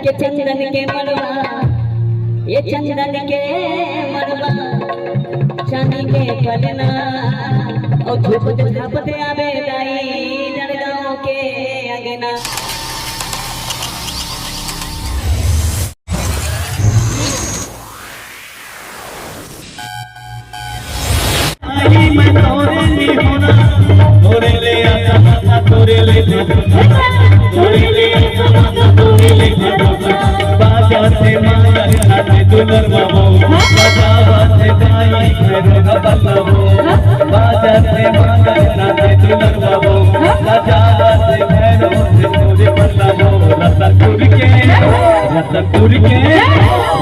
के चंदन के मड़वा, ये चंदन के मड़वा, चांदी के पलना और झोपते झापते आवे दाई जड़गांव के अंगना। तोरे ले बाजा से मांगल खाते दुलर बाबू, बजावा से गाई भैरो बल्लभो, बाजा से मांगल खाते दुलर बाबू, बजावा से भैरो से तोरे बल्लभो।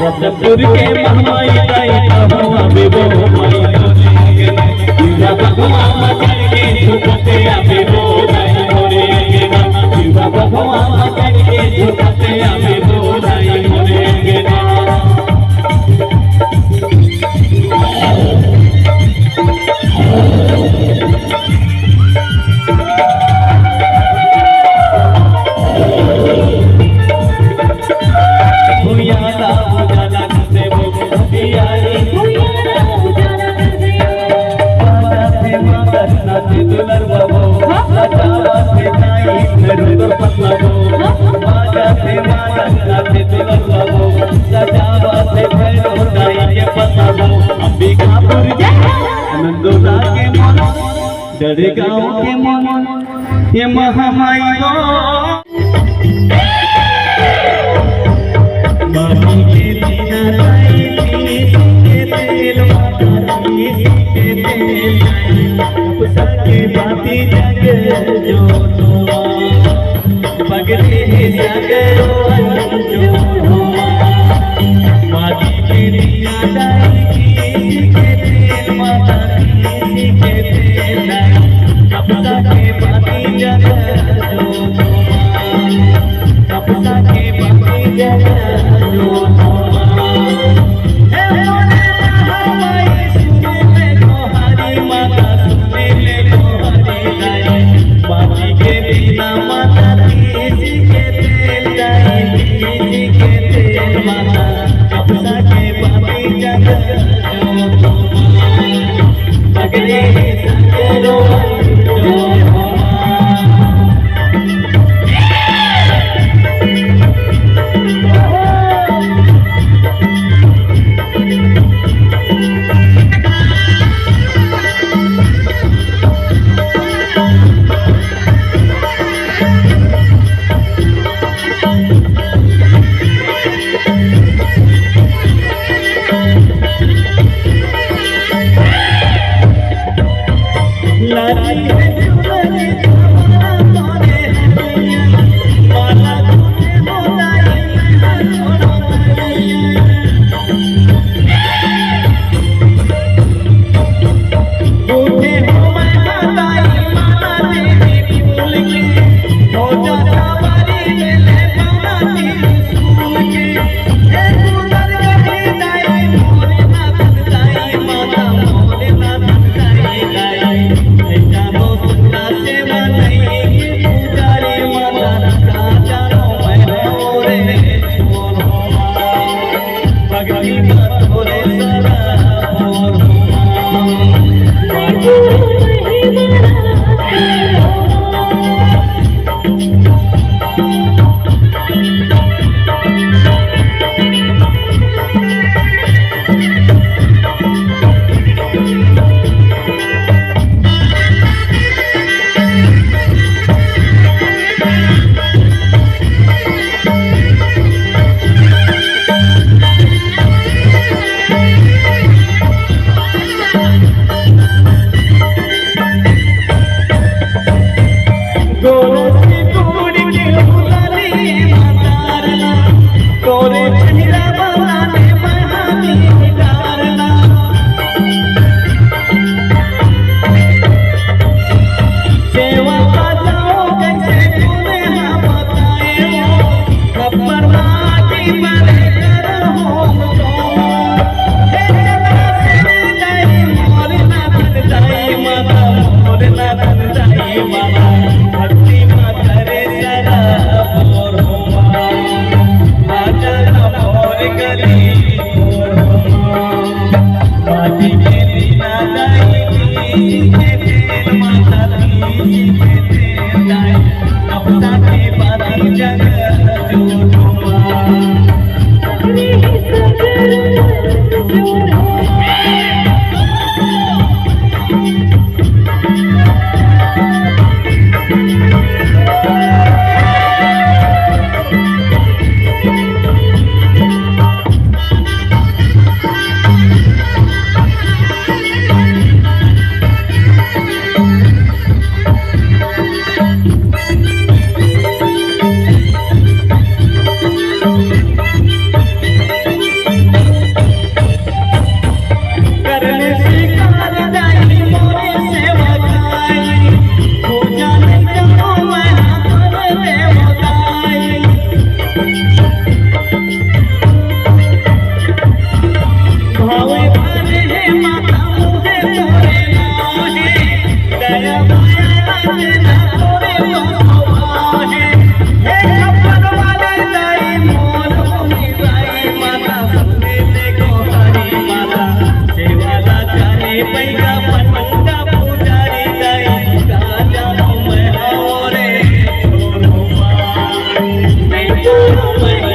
रतपुर के महमाई दाई कहवा बेबो माई तोरे भगवान मकर के झुकते आवे बो दाई मोरे गेना, शिवा भगवान मकर के झुकते आवे बो दाई मोरे गेना। जड़गांव के मन ये महामाई गो बाबू के दीना लाई के तेल माता के तेल पुसा के बाती जग जो बगले जगरो जो माती के दीना लाई के तेल माता के तेल कपसा के बाती जग कपसा के बाती जग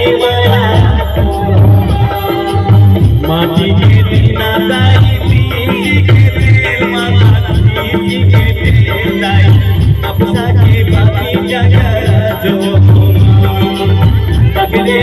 दाई मला माटी के दीना दाई तीसी के तेल माता तीसी के तेल दाई अपसा के बाकी जगह जो पगले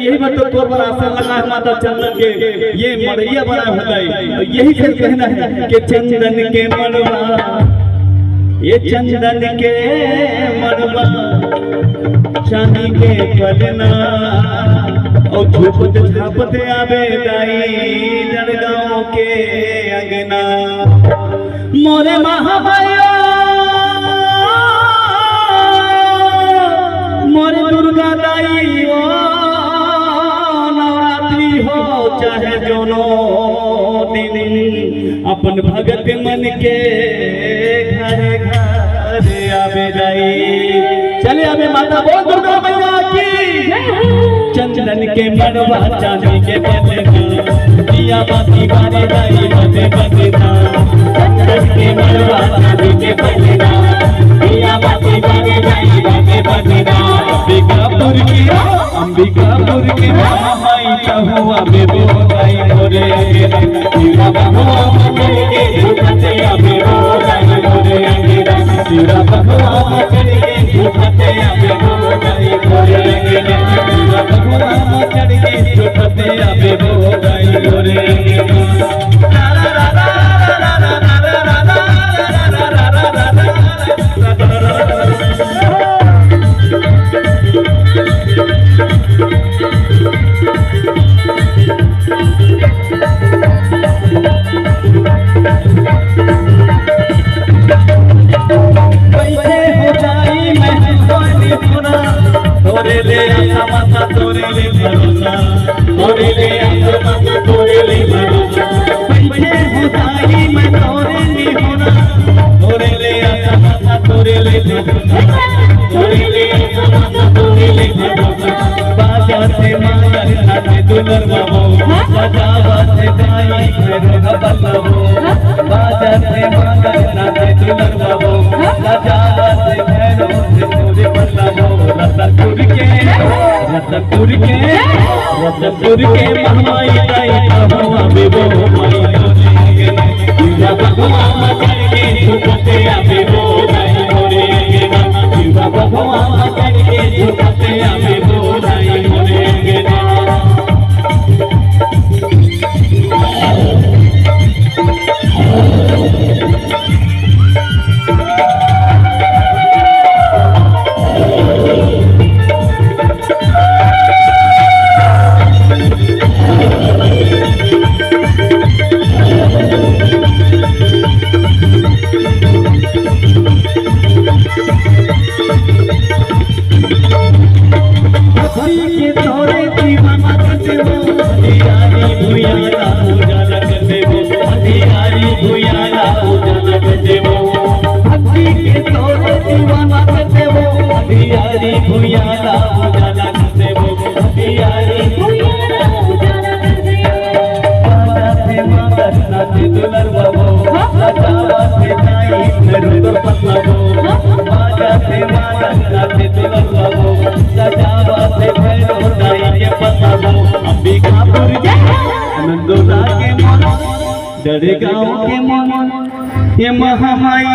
यही बात तो तोर बड़ा असर लगा है माता चंदन के ये मड़ैया बना होता है। यही से कहना है कि चंदन के मड़वा ये चंदन के मड़वा चांदी के पलना और झूपत झापत आवे दाई जड़गांव के अंगना मोरे महामाया मोरे दुर्गा दाई ओ नवरात्रि हो चाहे जोनो दिन अपन भगत मन के घर घर आवे जाई। चले आवे माता बोल दुर्गा मैया की चंदन के मड़वा चांदी के पलना दिया बाती बारे दाई बदे बदना चंदन के मड़वा चांदी के पलना दिया बाती बारे दाई बदे बदना अंबिकापुर की माई कहुआ में बोलाई मोरे अंगना तेरा बहुआ मचल के झूठते आवे बोलाई मोरे अंगना तेरा बहुआ मचल के झूठते आवे बोलाई मोरे अंगना तेरा बहुआ मचल के झूठते आवे बोलाई मोरे अंगना तोरे ले आशा माता तोरे ले भरोसा तोरे ले आशा माता तोरे ले भरोसा पैसे हो जाई मैं तोरे नहीं होना तोरे ले आशा माता तोरे ले भरोसा तोरे ले आशा माता तोरे ले भरोसा बाजा से मांगल नाचे दुलर बाबू सजावा से गाई घरों का बल्लभो बाजा से मांगल नाचे दुलर बाबू सजावा से घरों से तोरे बल्लभो रतनपुर के महमाई दाई कहुआ बेबो माई मोरे अंगना तेरा बहुआ मचल के झूठते आवे बोलाई मोरे अंगना तेरा बहुआ मचल के झूठते आवे बोलाई मोरे अंगना डरे गाँव के मन ये महामाई